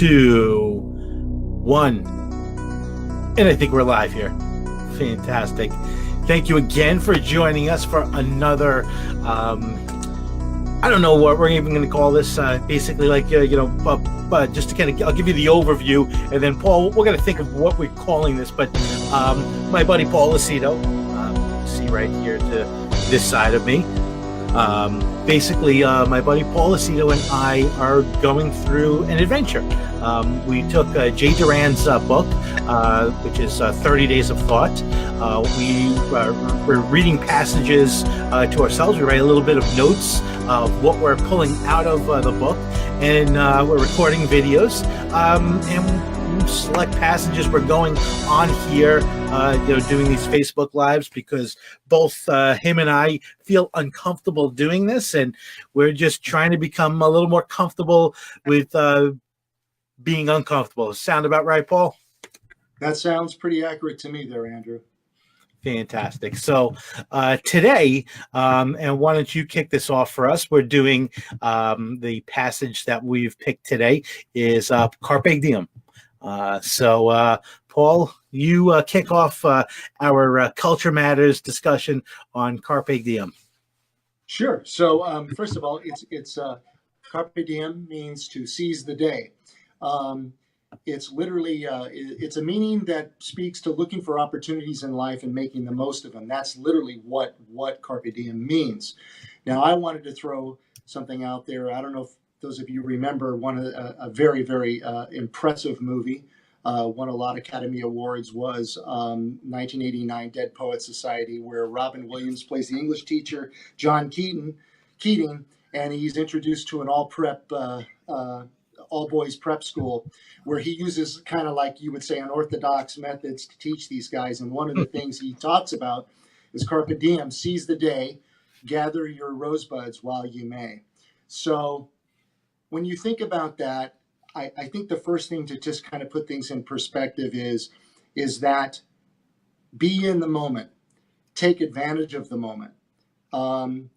2, 1. And I think we're live here. Fantastic. Thank you again for joining us for another, I don't know what we're even going to call this, basically like, just to kind of, I'll give you the overview, and then Paul, we're going to think of what we're calling this, but my buddy Paul Lucido, see right here to this side of me, basically my buddy Paul Lucido and I are going through an adventure. We took Jay Doran's book, which is 30 Days of Thought. We're reading passages to ourselves. We write a little bit of notes of what we're pulling out of the book, and we're recording videos, and select passages. We're going on here, doing these Facebook Lives because both him and I feel uncomfortable doing this, and we're just trying to become a little more comfortable with being uncomfortable. Sound about right, Paul? That sounds pretty accurate to me there, Andrew. Fantastic. So today, and why don't you kick this off for us? We're doing the passage that we've picked today is Carpe Diem. So Paul, you kick off our Culture Matters discussion on Carpe Diem. Sure. So first of all, it's Carpe Diem means to seize the day. It's literally, it's a meaning that speaks to looking for opportunities in life and making the most of them. That's literally what Carpe Diem means. Now, I wanted to throw something out there. I don't know if those of you remember a very, very impressive movie, won a lot of Academy Awards, was 1989 Dead Poets Society, where Robin Williams plays the English teacher, John Keating, and he's introduced to an all boys prep school, where he uses kind of like you would say unorthodox methods to teach these guys. And one of the things he talks about is Carpe Diem, seize the day, gather your rosebuds while you may. So when you think about that, I think the first thing to just kind of put things in perspective is that be in the moment, take advantage of the moment. The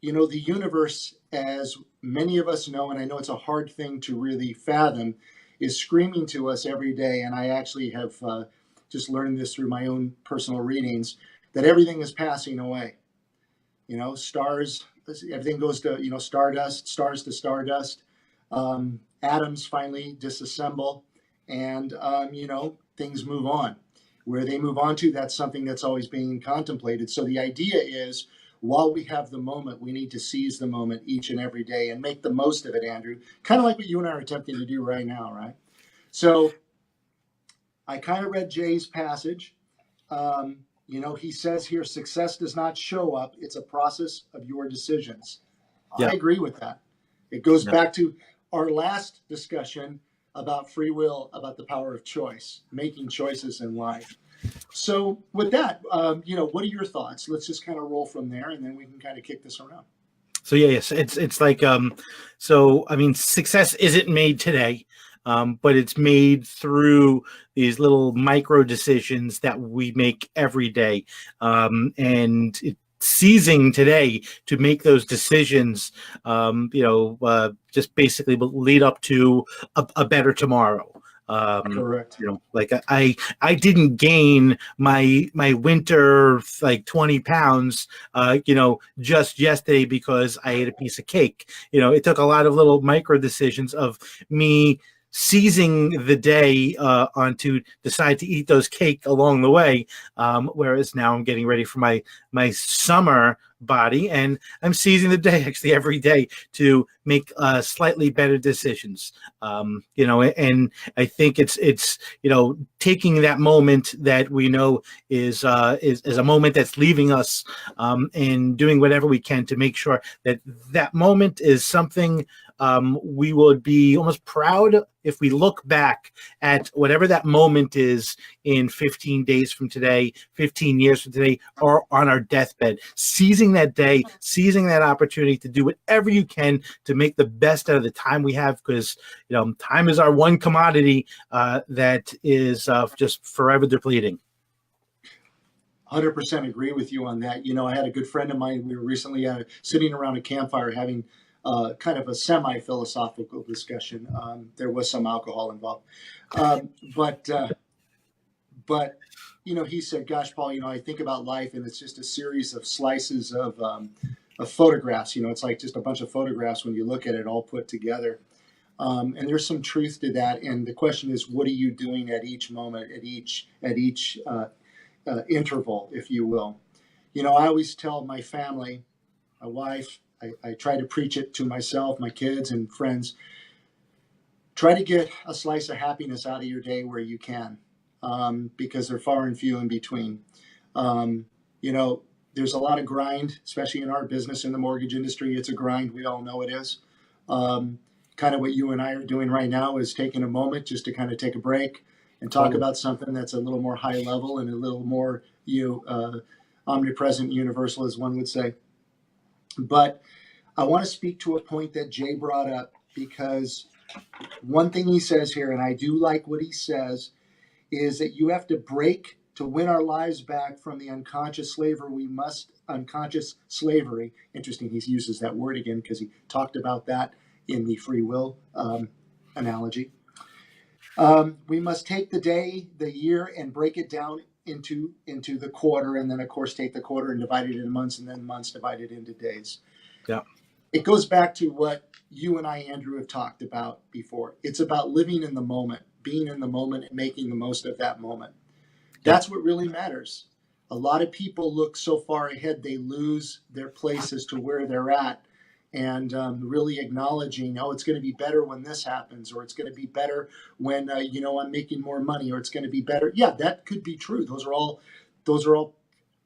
universe, as many of us know, and I know it's a hard thing to really fathom, is screaming to us every day. And I actually have just learned this through my own personal readings, that everything is passing away. Stars, everything goes to, stardust, stars to stardust. Atoms finally disassemble, and, things move on. Where they move on to, that's something that's always being contemplated. So the idea is, while we have the moment, we need to seize the moment each and every day and make the most of it, Andrew. Kind of like what you and I are attempting to do right now, right? So I kind of read Jay's passage. He says here, success does not show up. It's a process of your decisions. Yeah. I agree with that. It goes back to our last discussion about free will, about the power of choice, making choices in life. So with that, what are your thoughts? Let's just kind of roll from there, and then we can kind of kick this around. So yes, it's like success isn't made today, but it's made through these little micro decisions that we make every day, and seizing today to make those decisions, just basically lead up to a better tomorrow. Correct. I didn't gain my winter 20 pounds, just yesterday because I ate a piece of cake. It took a lot of little micro decisions of me seizing the day on to decide to eat those cake along the way, whereas now I'm getting ready for my summer body, and I'm seizing the day actually every day to make slightly better decisions. And I think it's taking that moment that we know is a moment that's leaving us, and doing whatever we can to make sure that moment is something we would be almost proud if we look back at whatever that moment is in 15 days from today, 15 years from today, or on our deathbed, seizing that day, seizing that opportunity to do whatever you can to make the best out of the time we have, because time is our one commodity that is just forever depleting. 100% agree with you on that. I had a good friend of mine. We were recently sitting around a campfire having kind of a semi-philosophical discussion. There was some alcohol involved, um, but uh, but he said, "Gosh, Paul, I think about life, and it's just a series of slices of photographs. It's like just a bunch of photographs when you look at it all put together." And there's some truth to that. And the question is, what are you doing at each moment, at each interval, if you will? I always tell my family, my wife, I try to preach it to myself, my kids, and friends. Try to get a slice of happiness out of your day where you can, because they're far and few in between. Um, there's a lot of grind, especially in our business in the mortgage industry. It's a grind. We all know it is. Um, Kind of what you and I are doing right now is taking a moment just to kind of take a break and talk Totally. about something that's a little more high level and a little more omnipresent, universal, as one would say. But I want to speak to a point that Jay brought up, because one thing he says here, and I do like what he says, is that you have to break to win our lives back from the unconscious slavery. We must unconscious slavery. Interesting, he uses that word again because he talked about that in the free will analogy. We must take the day, the year, and break it down into the quarter, and then of course take the quarter and divide it into months, and then months divided into days. Yeah. It goes back to what you and I, Andrew, have talked about before. It's about living in the moment, being in the moment, and making the most of that moment. That's what really matters. A lot of people look so far ahead, they lose their place as to where they're at. And really acknowledging, it's going to be better when this happens, or it's going to be better when I'm making more money, or it's going to be better. Yeah, that could be true. Those are all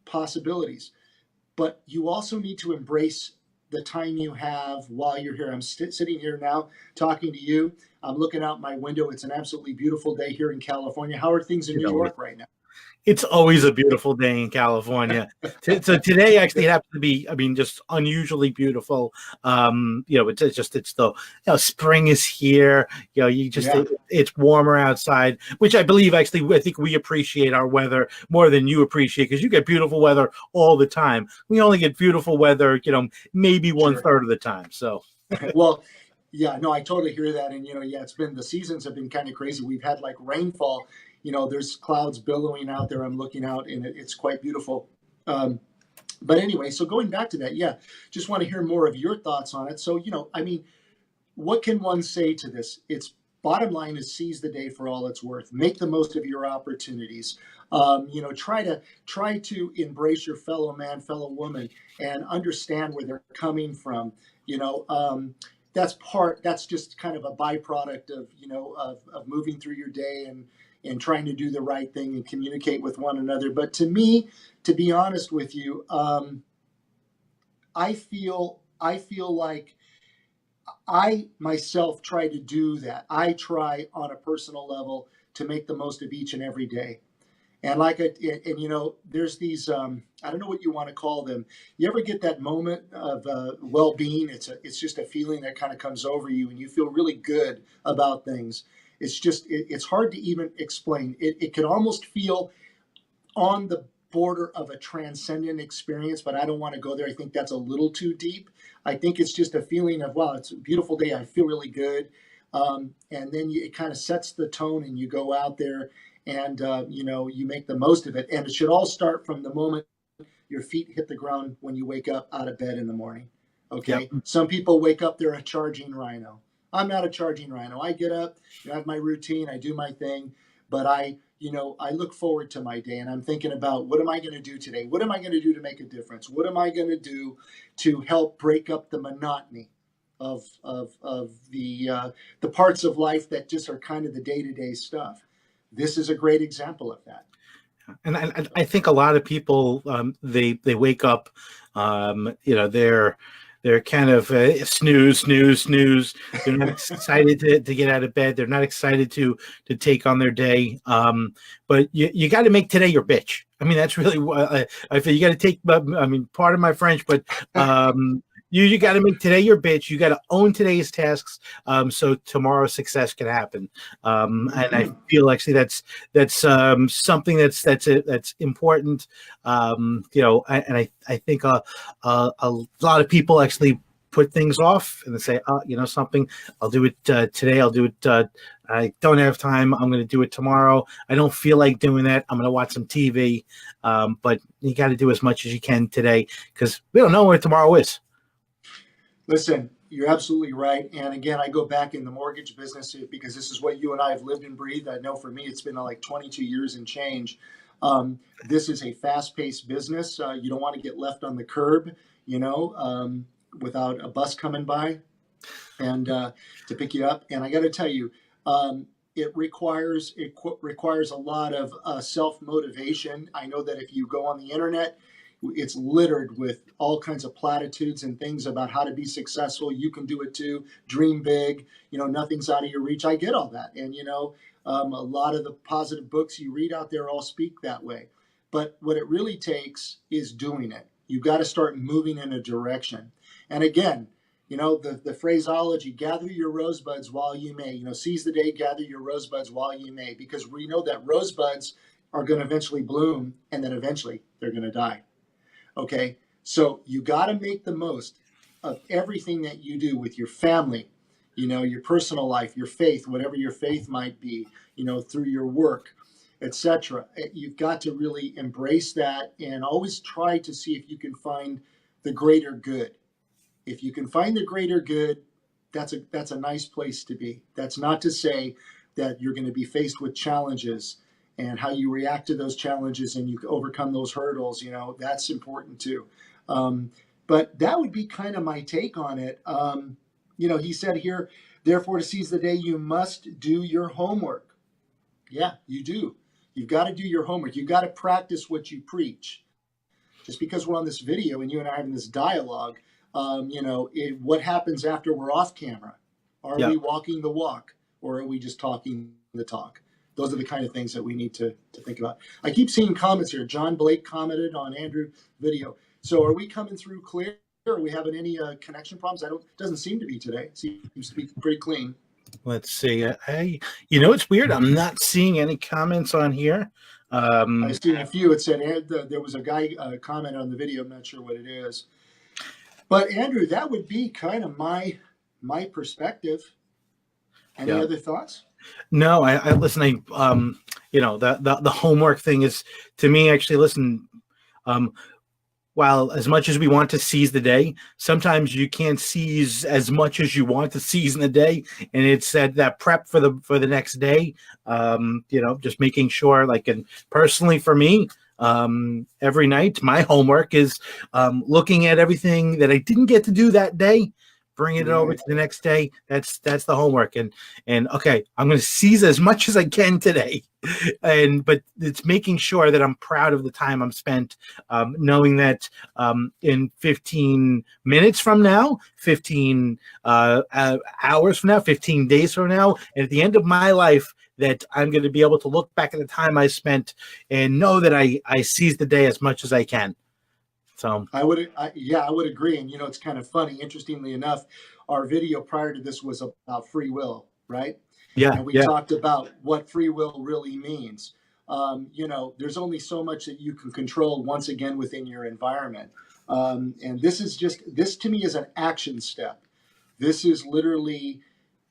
possibilities. But you also need to embrace the time you have while you're here. I'm sitting here now talking to you. I'm looking out my window. It's an absolutely beautiful day here in California. How are things in New York right now? It's always a beautiful day in California. So today actually happened to be, just unusually beautiful. It's the, spring is here. It's warmer outside, which I believe I think we appreciate our weather more than you appreciate, because you get beautiful weather all the time. We only get beautiful weather, maybe one third of the time. So, well, yeah, no, I totally hear that. And, the seasons have been kind of crazy. We've had like rainfall. There's clouds billowing out there. I'm looking out, and it's quite beautiful. But anyway, so going back to that, just want to hear more of your thoughts on it. So, what can one say to this? It's bottom line is seize the day for all it's worth. Make the most of your opportunities. Try to embrace your fellow man, fellow woman, and understand where they're coming from. That's just kind of a byproduct of moving through your day and trying to do the right thing and communicate with one another. But to me, to be honest with you, I feel like I myself try to do that. I try on a personal level to make the most of each and every day. And there's these, I don't know what you want to call them. You ever get that moment of well-being? It's just a feeling that kind of comes over you, and you feel really good about things. It's hard to even explain. It could almost feel on the border of a transcendent experience, but I don't want to go there. I think that's a little too deep. I think it's just a feeling of, wow, it's a beautiful day. I feel really good. And then it kind of sets the tone, and you go out there and, you make the most of it. And it should all start from the moment your feet hit the ground when you wake up out of bed in the morning. Okay. Yep. Some people wake up, they're a charging rhino. I'm not a charging rhino. I get up, I have my routine, I do my thing, but I look forward to my day, and I'm thinking about, what am I going to do today? What am I going to do to make a difference? What am I going to do to help break up the monotony of the parts of life that just are kind of the day-to-day stuff? This is a great example of that. And I think a lot of people, they wake up, they're kind of snooze. They're not excited to get out of bed. They're not excited to take on their day. But you got to make today your bitch. That's really what I feel. You got to take, part of my French, but you got to make today your bitch. You got to own today's tasks, so tomorrow's success can happen. And I feel actually that's something that's important. And I think a lot of people actually put things off and then say, oh, something, I'll do it today. I'll do it. I don't have time. I'm going to do it tomorrow. I don't feel like doing that. I'm going to watch some TV. But you got to do as much as you can today because we don't know where tomorrow is. Listen, you're absolutely right. And again, I go back in the mortgage business because this is what you and I have lived and breathed. I know for me, it's been like 22 years and change. This is a fast-paced business. You don't want to get left on the curb, without a bus coming by and to pick you up. And I got to tell you, it requires a lot of self motivation. I know that if you go on the internet, it's littered with all kinds of platitudes and things about how to be successful. You can do it too. Dream big. Nothing's out of your reach. I get all that, and a lot of the positive books you read out there all speak that way. But what it really takes is doing it. You've got to start moving in a direction. And again, the phraseology, gather your rosebuds while you may, seize the day, gather your rosebuds while you may, because we know that rosebuds are going to eventually bloom and then eventually they're going to die. Okay. So you got to make the most of everything that you do with your family, your personal life, your faith, whatever your faith might be, through your work, etc. You've got to really embrace that and always try to see if you can find the greater good. If you can find the greater good, that's a nice place to be. That's not to say that you're going to be faced with challenges and how you react to those challenges and you overcome those hurdles. That's important too. But that would be kind of my take on it. He said here, therefore, to seize the day, you must do your homework. Yeah, you do. You've got to do your homework. You've got to practice what you preach. Just because we're on this video and you and I are having this dialogue, what happens after we're off camera? Are we walking the walk or are we just talking the talk? Those are the kind of things that we need to think about. I keep seeing comments here. John Blake commented on Andrew video. So are we coming through clear? Are we having any connection problems? Doesn't seem to be today. It seems to be pretty clean. Let's see. It's weird. I'm not seeing any comments on here. I've seen a few. It said there was a guy comment on the video. I'm not sure what it is. But Andrew, that would be kind of my perspective. Any other thoughts? No, I listen. The homework thing is, to me, actually, listen. While as much as we want to seize the day, sometimes you can't seize as much as you want to seize in the day, and it's that prep for the next day. Just making sure, and personally for me, every night my homework is looking at everything that I didn't get to do that day, bringing it over to the next day. That's the homework, and okay, I'm going to seize as much as I can today, but it's making sure that I'm proud of the time I'm spent, knowing that in 15 minutes from now, 15 hours from now, 15 days from now, and at the end of my life, that I'm going to be able to look back at the time I spent and know that I seized the day as much as I can. So I would agree. And it's kind of funny. Interestingly enough, our video prior to this was about free will, right? Yeah. And we talked about what free will really means. There's only so much that you can control once again within your environment. And this to me is an action step. This is literally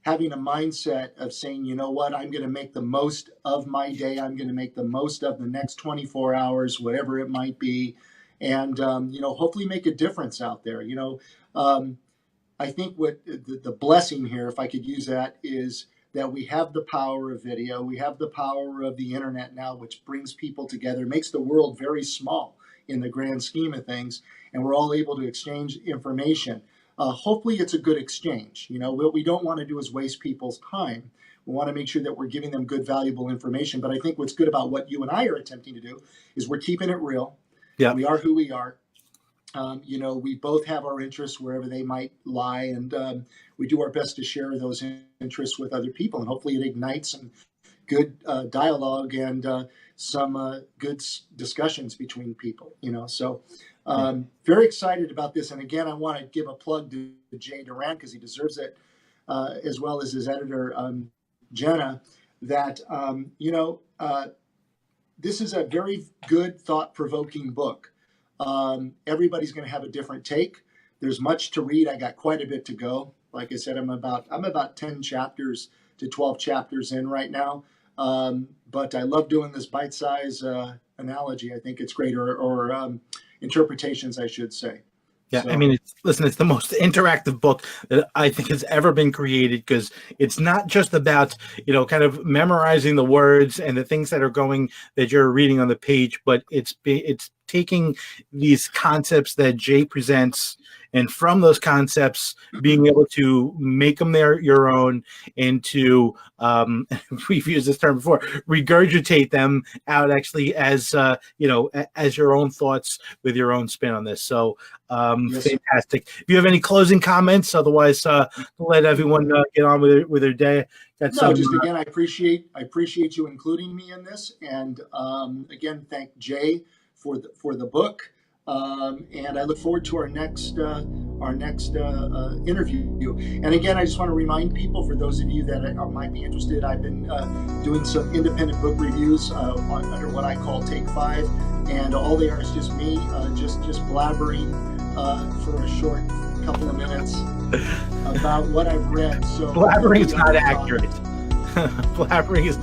having a mindset of saying, you know what, I'm going to make the most of my day. I'm going to make the most of the next 24 hours, whatever it might be. And, hopefully make a difference out there. I think what the blessing here, if I could use that, is that we have the power of video. We have the power of the internet now, which brings people together, makes the world very small in the grand scheme of things. And we're all able to exchange information. Hopefully it's a good exchange. What we don't want to do is waste people's time. We want to make sure that we're giving them good, valuable information. But I think what's good about what you and I are attempting to do is we're keeping it real. Yeah. We are who we are. We both have our interests wherever they might lie, and we do our best to share those interests with other people. And hopefully it ignites some good dialogue and some good discussions between people, So very excited about this. And again, I want to give a plug to Jay Doran because he deserves it, as well as his editor, Jenna, that, this is a very good, thought-provoking book. Everybody's going to have a different take, there's much to read. I got quite a bit to go. Like I said, I'm about 10 chapters to 12 chapters in right now. But I love doing this bite-size analogy. I think it's great, or interpretations, I should say. Yeah, So, I mean, it's the most interactive book that I think has ever been created, because it's not just about, kind of memorizing the words and the things that you're reading on the page, but it's taking these concepts that Jay presents, and from those concepts being able to make them your own, and to we've used this term before, regurgitate them out actually as as your own thoughts with your own spin on this. So yes. fantastic. If you have any closing comments, otherwise let everyone get on with their day. Just again, I appreciate you including me in this, and again, thank Jay for the book, and I look forward to our next interview. And again, I just want to remind people, for those of you that might be interested, I've been doing some independent book reviews under what I call Take 5, and all they are is just me just blabbering for a short couple of minutes about what I've read. So blabbering is not accurate. Blabbering is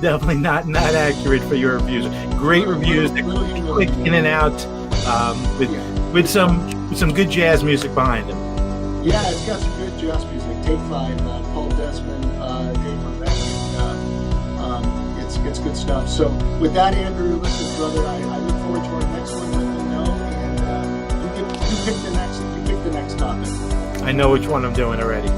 definitely not accurate for your reviews. Great reviews, quick in and out, with some good jazz music behind them. Yeah, it's got some good jazz music. Take 5, Paul Desmond, Dave Levesque, it's good stuff. So with that, Andrew, listen, brother, I look forward to our next one. Let me know, and you pick the next topic. I know which one I'm doing already.